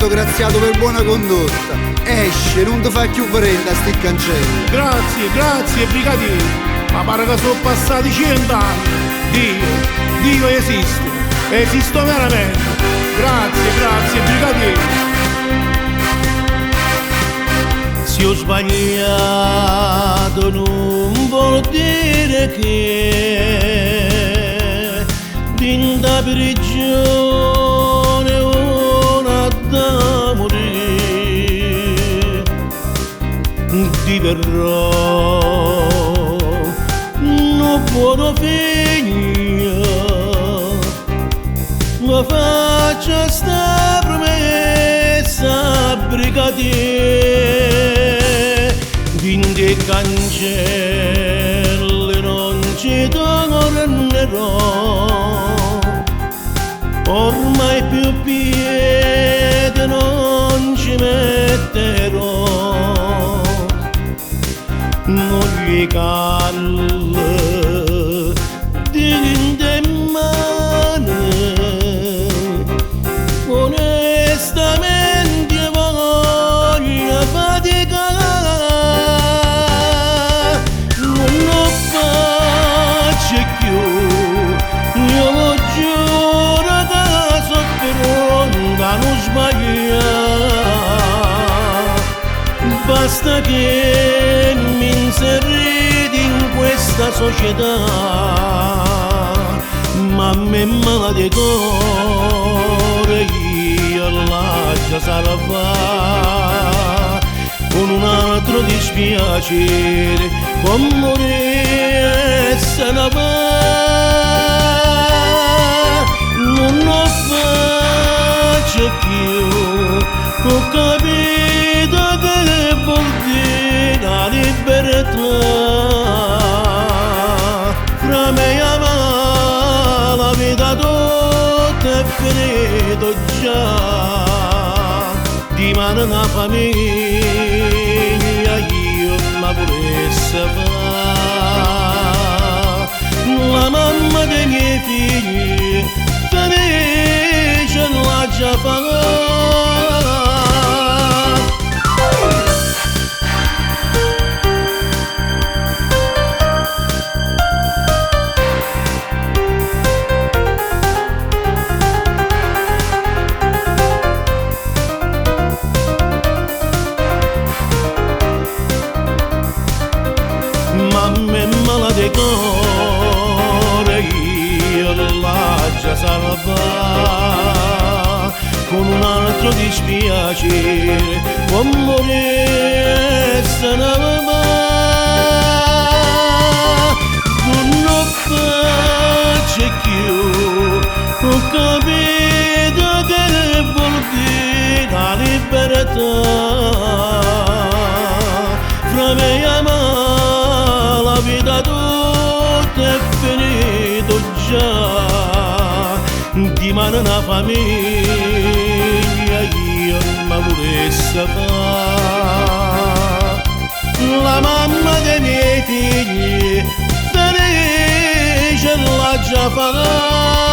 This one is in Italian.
stato graziato per buona condotta. Esce, non ti fa più parente a sti cancelli. Grazie, brigadiere. Ma pare che sono passati 100 anni. Dio esiste. Esisto veramente. Grazie, brigadiere. Se ho sbagliato non vuol dire che vinta prigione una da morire, diverrò non buono figlio, ma faccia sta promessa brigadiere. Vinde cancelli non ci tornerò, ormai più piede non ci metterò, moglie calle dinte mani, onestamente voglio faticare. Io lo giuro che sono pronta a non sbagliare, basta che mi inseriti in questa società, ma a me male di cuore io lascio salvare, con un altro dispiacere può morire e se ne va. Non lo faccio più, ho capito che vuol dire la libertà. Fra me e la vita tutta è finita già, di mano una famiglia io la volesse fare, la mamma dei miei figli felice l'ha già fatta. Mamma è mala di cuore, io l'ho già salvata, con un altro dispiacere può morire se ne va. Non lo faccio più, ho capito che vuol dire la libertà. Fra me e la vita tutta è finita già, di mano una famiglia io mi volesse fare, la mamma dei miei figli felice l'ha già fatta.